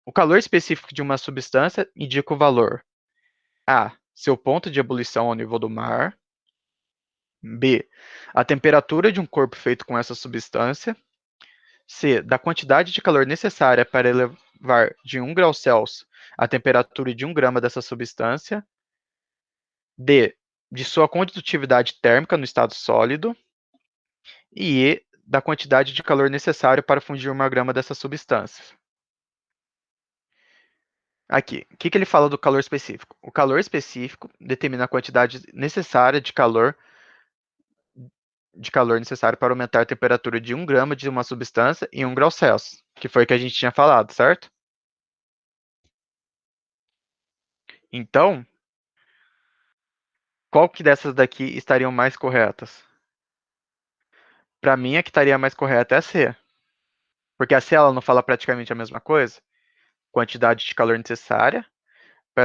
O calor específico de uma substância indica o valor A. Seu ponto de ebulição ao nível do mar. B. A temperatura de um corpo feito com essa substância. C. Da quantidade de calor necessária para elevar de 1 grau Celsius a temperatura de 1 grama dessa substância. D. De sua condutividade térmica no estado sólido. E E. Da quantidade de calor necessário para fundir 1 grama dessa substância. Aqui, o que ele fala do calor específico? O calor específico determina a quantidade necessária de calor necessário para aumentar a temperatura de 1 grama de uma substância em 1 grau Celsius, que foi o que a gente tinha falado, certo? Então, qual que dessas daqui estariam mais corretas? Para mim, a que estaria mais correta é a C, porque a C ela não fala praticamente a mesma coisa. Quantidade de calor necessária para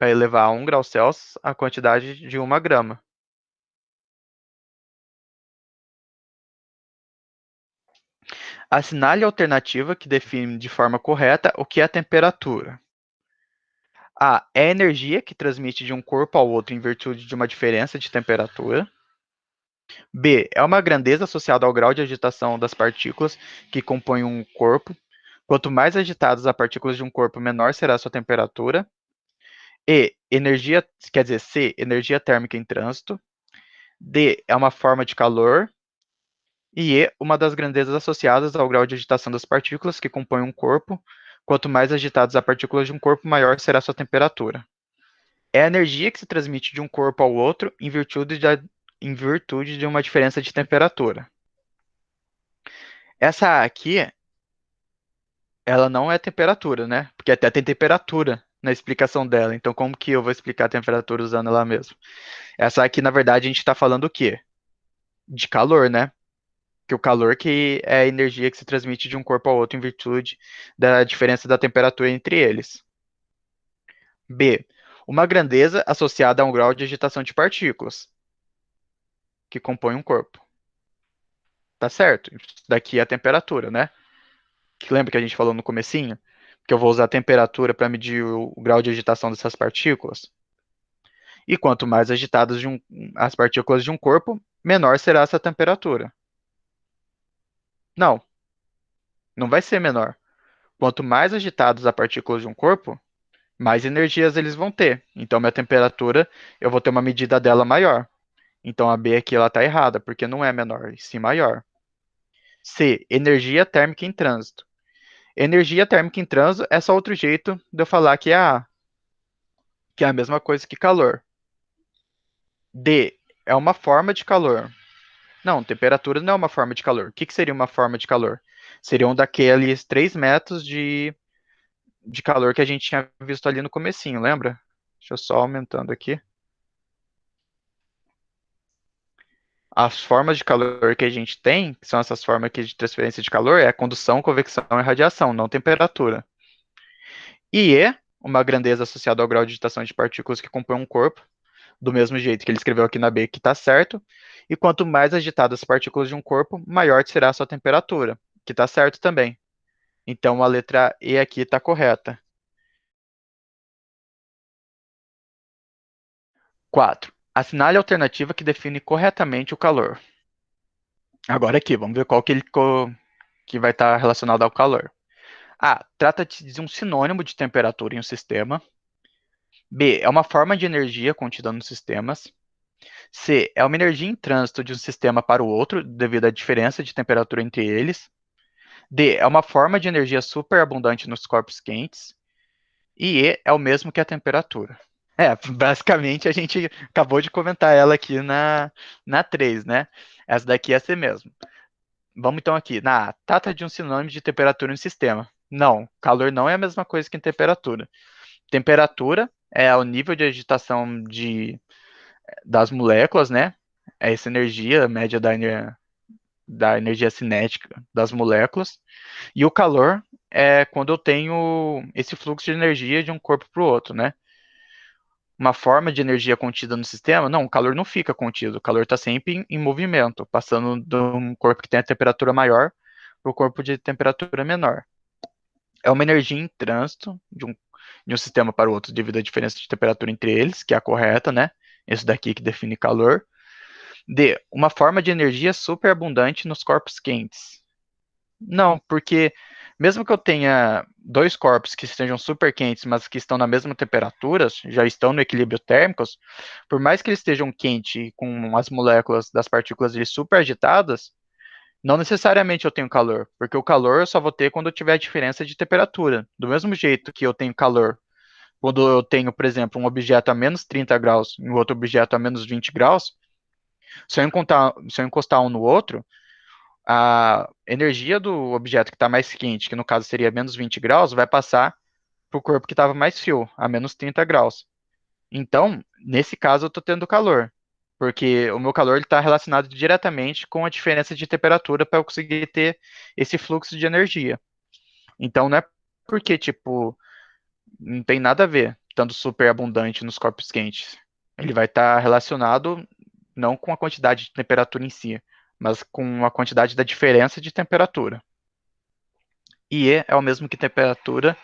elevar a 1 grau Celsius a quantidade de 1 grama. Assinale a alternativa que define de forma correta o que é a temperatura. A. É a energia que transmite de um corpo ao outro em virtude de uma diferença de temperatura. B. É uma grandeza associada ao grau de agitação das partículas que compõem um corpo. Quanto mais agitadas as partículas de um corpo, menor será a sua temperatura. E. Energia, quer dizer, C. Energia térmica em trânsito. D. É uma forma de calor. E E. Uma das grandezas associadas ao grau de agitação das partículas que compõem um corpo. Quanto mais agitadas as partículas de um corpo, maior será a sua temperatura. É a energia que se transmite de um corpo ao outro em virtude de uma diferença de temperatura. Essa aqui, ela não é temperatura, né? Porque até tem temperatura na explicação dela. Então, como que eu vou explicar a temperatura usando ela mesmo? Essa aqui, na verdade, a gente está falando o quê? De calor, né? Que o calor que é a energia que se transmite de um corpo ao outro em virtude da diferença da temperatura entre eles. B. Uma grandeza associada a um grau de agitação de partículas que compõem um corpo. Tá certo? Isso daqui é a temperatura, né? Que lembra que a gente falou no comecinho? Que eu vou usar a temperatura para medir o grau de agitação dessas partículas. E quanto mais agitadas as partículas de um corpo, menor será essa temperatura. Não, não vai ser menor. Quanto mais agitadas as partículas de um corpo, mais energias eles vão ter. Então, minha temperatura, eu vou ter uma medida dela maior. Então, a B aqui ela está errada, porque não é menor, e sim maior. C. Energia térmica em trânsito. Energia térmica em trânsito é só outro jeito de eu falar que é a A, que é a mesma coisa que calor. D. É uma forma de calor. Não, temperatura não é uma forma de calor. O que seria uma forma de calor? Seriam daqueles 3 metros de calor que a gente tinha visto ali no comecinho, lembra? Deixa eu só aumentando aqui. As formas de calor que a gente tem, que são essas formas aqui de transferência de calor, é condução, convecção e radiação, não temperatura. E E, uma grandeza associada ao grau de agitação de partículas que compõem um corpo, do mesmo jeito que ele escreveu aqui na B, que está certo. E quanto mais agitadas as partículas de um corpo, maior será a sua temperatura, que está certo também. Então a letra E aqui está correta. 4. Assinale a alternativa que define corretamente o calor. Agora aqui, vamos ver qual que vai estar relacionado ao calor. A. Trata-se de um sinônimo de temperatura em um sistema. B. É uma forma de energia contida nos sistemas. C. É uma energia em trânsito de um sistema para o outro devido à diferença de temperatura entre eles. D. É uma forma de energia superabundante nos corpos quentes. E E é o mesmo que a temperatura. Basicamente a gente acabou de comentar ela aqui na 3, né? Essa daqui é C mesmo. Vamos então aqui. Na A, trata de um sinônimo de temperatura em sistema. Não, calor não é a mesma coisa que temperatura. Temperatura é o nível de agitação das moléculas, né? É essa energia média da energia cinética das moléculas. E o calor é quando eu tenho esse fluxo de energia de um corpo para o outro, né? Uma forma de energia contida no sistema, não, o calor não fica contido, o calor está sempre em movimento, passando de um corpo que tem a temperatura maior para o corpo de temperatura menor. É uma energia em trânsito de um sistema para o outro devido à diferença de temperatura entre eles, que é a correta, né? Esse daqui que define calor. D, uma forma de energia superabundante nos corpos quentes. Não, porque mesmo que eu tenha dois corpos que estejam super quentes, mas que estão na mesma temperatura, já estão no equilíbrio térmico, por mais que eles estejam quentes com as moléculas das partículas ali super agitadas, não necessariamente eu tenho calor, porque o calor eu só vou ter quando eu tiver a diferença de temperatura. Do mesmo jeito que eu tenho calor quando eu tenho, por exemplo, um objeto a menos 30 graus e um outro objeto a menos 20 graus, se eu encostar um no outro, a energia do objeto que está mais quente, que no caso seria menos 20 graus, vai passar para o corpo que estava mais frio, a menos 30 graus. Então, nesse caso, eu estou tendo calor, porque o meu calor está relacionado diretamente com a diferença de temperatura para eu conseguir ter esse fluxo de energia. Então, não é porque, tipo, não tem nada a ver, estando super abundante nos corpos quentes. Ele vai estar relacionado não com a quantidade de temperatura em si, mas com a quantidade da diferença de temperatura. E E é o mesmo que temperatura,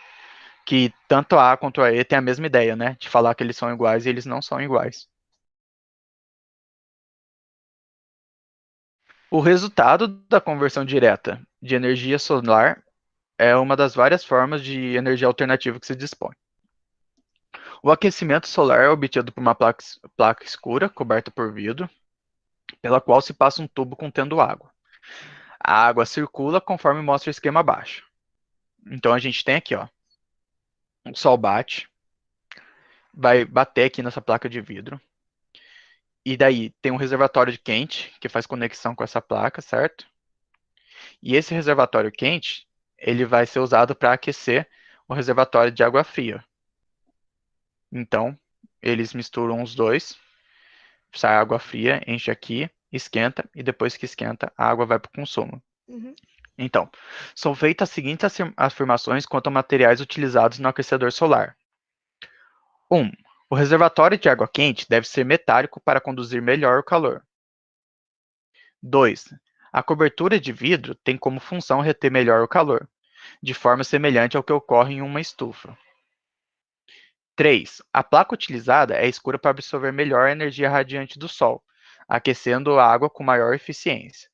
que tanto a A quanto a E tem a mesma ideia, né? De falar que eles são iguais e eles não são iguais. O resultado da conversão direta de energia solar é uma das várias formas de energia alternativa que se dispõe. O aquecimento solar é obtido por uma placa escura coberta por vidro, pela qual se passa um tubo contendo água. A água circula conforme mostra o esquema abaixo. Então a gente tem aqui, ó, o sol bate, vai bater aqui nessa placa de vidro, e daí tem um reservatório de quente que faz conexão com essa placa, certo? E esse reservatório quente, ele vai ser usado para aquecer o reservatório de água fria. Então, eles misturam os dois, sai água fria, enche aqui, esquenta, e depois que esquenta, a água vai para o consumo. Uhum. Então, são feitas as seguintes afirmações quanto a materiais utilizados no aquecedor solar. 1. O reservatório de água quente deve ser metálico para conduzir melhor o calor. 2. A cobertura de vidro tem como função reter melhor o calor, de forma semelhante ao que ocorre em uma estufa. 3. A placa utilizada é escura para absorver melhor a energia radiante do Sol, aquecendo a água com maior eficiência.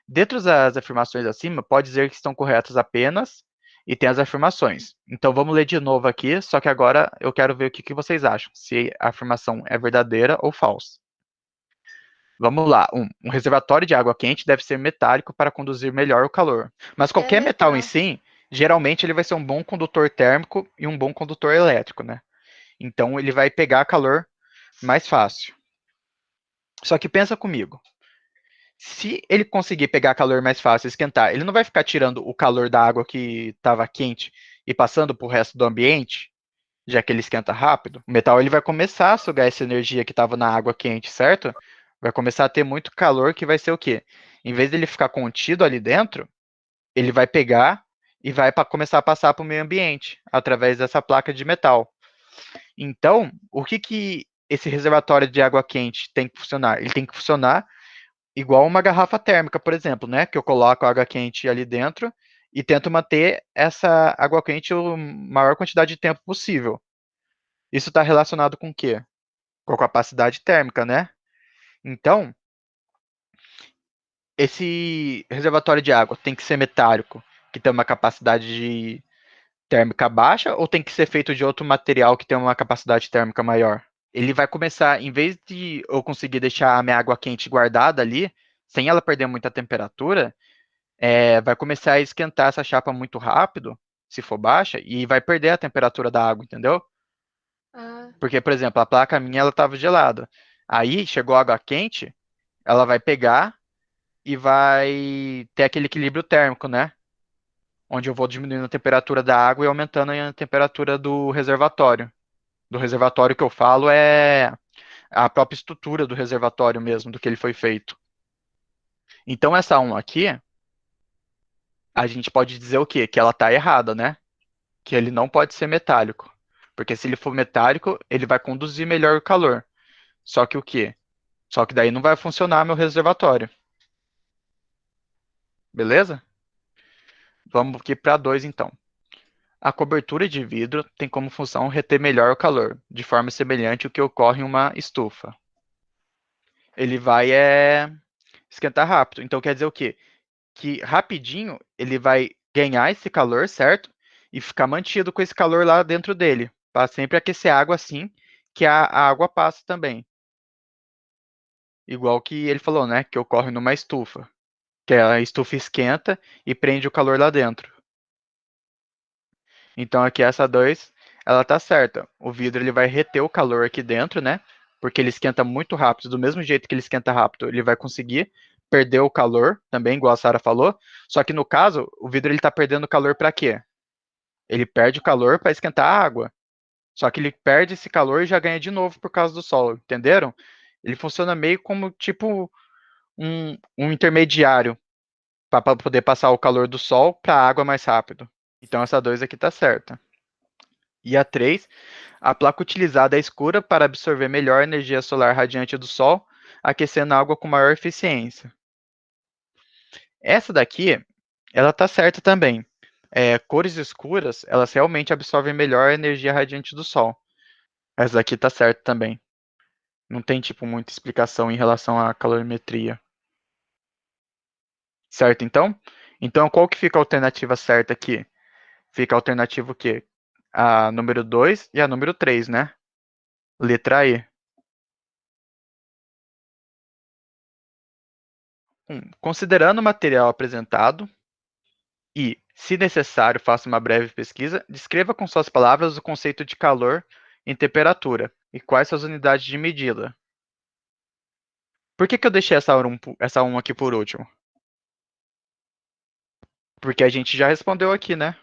Dentro das afirmações acima, pode dizer que estão corretas apenas e tem as afirmações. Então vamos ler de novo aqui, só que agora eu quero ver o que vocês acham, se a afirmação é verdadeira ou falsa. Vamos lá. Um reservatório de água quente deve ser metálico para conduzir melhor o calor. Mas É qualquer metal em metal. si, geralmente ele vai ser um bom condutor térmico e um bom condutor elétrico, né? Então ele vai pegar calor mais fácil. Só que pensa comigo. Se ele conseguir pegar calor mais fácil e esquentar, ele não vai ficar tirando o calor da água que estava quente e passando para o resto do ambiente, já que ele esquenta rápido. O metal ele vai começar a sugar essa energia que estava na água quente, certo? Vai começar a ter muito calor que vai ser o quê? Em vez dele ficar contido ali dentro, ele vai pegar e vai começar a passar para o meio ambiente através dessa placa de metal. Então, o que esse reservatório de água quente tem que funcionar? Ele tem que funcionar igual uma garrafa térmica, por exemplo, né? Que eu coloco água quente ali dentro e tento manter essa água quente a maior quantidade de tempo possível. Isso está relacionado com o quê? Com a capacidade térmica, né? Então, esse reservatório de água tem que ser metálico, que tem uma capacidade térmica baixa, ou tem que ser feito de outro material que tem uma capacidade térmica maior? Ele vai começar, em vez de eu conseguir deixar a minha água quente guardada ali, sem ela perder muita temperatura, vai começar a esquentar essa chapa muito rápido, se for baixa, e vai perder a temperatura da água, entendeu? Ah, Porque, por exemplo, a placa minha ela estava gelada. Aí chegou água quente, ela vai pegar e vai ter aquele equilíbrio térmico, né? Onde eu vou diminuindo a temperatura da água e aumentando a temperatura do reservatório. Do reservatório que eu falo é a própria estrutura do reservatório mesmo, do que ele foi feito. Então essa 1 aqui, a gente pode dizer o quê? Que ela está errada, né? Que ele não pode ser metálico. Porque se ele for metálico, ele vai conduzir melhor o calor. Só que o quê? Só que daí não vai funcionar meu reservatório. Beleza? Vamos aqui para 2 então. A cobertura de vidro tem como função reter melhor o calor, de forma semelhante ao que ocorre em uma estufa. Ele vai esquentar rápido. Então quer dizer o quê? Que rapidinho ele vai ganhar esse calor, certo? E ficar mantido com esse calor lá dentro dele, para sempre aquecer a água assim que a água passa também. Igual que ele falou, né? Que ocorre numa estufa, que a estufa esquenta e prende o calor lá dentro. Então aqui essa 2, ela tá certa. O vidro ele vai reter o calor aqui dentro, né? Porque ele esquenta muito rápido. Do mesmo jeito que ele esquenta rápido, ele vai conseguir perder o calor também, igual a Sara falou. Só que no caso, o vidro ele tá perdendo calor para quê? Ele perde o calor para esquentar a água. Só que ele perde esse calor e já ganha de novo por causa do sol, entenderam? Ele funciona meio como tipo um intermediário para poder passar o calor do sol para a água mais rápido. Então essa 2 aqui tá certa. E a 3, a placa utilizada é escura para absorver melhor a energia solar radiante do Sol, aquecendo a água com maior eficiência. Essa daqui, ela tá certa também. Cores escuras, elas realmente absorvem melhor a energia radiante do Sol. Essa daqui tá certa também. Não tem, tipo, muita explicação em relação à calorimetria. Certo, então? Então, qual que fica a alternativa certa aqui? Fica a alternativa o quê? A número 2 e a número 3, né? Letra E. Considerando o material apresentado e, se necessário, faça uma breve pesquisa, descreva com suas palavras o conceito de calor em temperatura e quais suas unidades de medida. Por que que eu deixei essa 1 aqui por último? Porque a gente já respondeu aqui, né?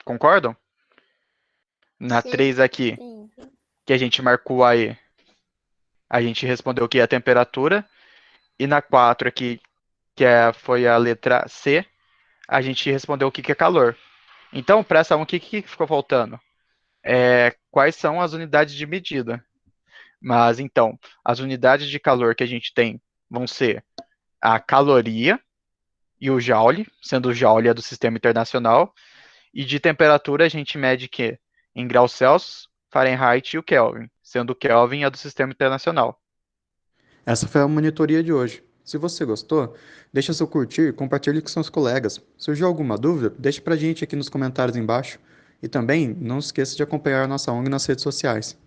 Concordam? Na Sim. 3 aqui, que a gente marcou aí, a gente respondeu que é a temperatura. E na 4 aqui, foi a letra C, a gente respondeu o que que é calor. Então, para essa 1, o que que ficou faltando? Quais são as unidades de medida? Mas então, as unidades de calor que a gente tem vão ser a caloria e o joule, sendo o joule é do sistema internacional, e de temperatura a gente mede que em graus Celsius, Fahrenheit e o Kelvin, sendo o Kelvin é do sistema internacional. Essa foi a monitoria de hoje. Se você gostou, deixa seu curtir e compartilhe com seus colegas. Surgiu alguma dúvida? Deixe pra gente aqui nos comentários embaixo. E também não esqueça de acompanhar a nossa ONG nas redes sociais.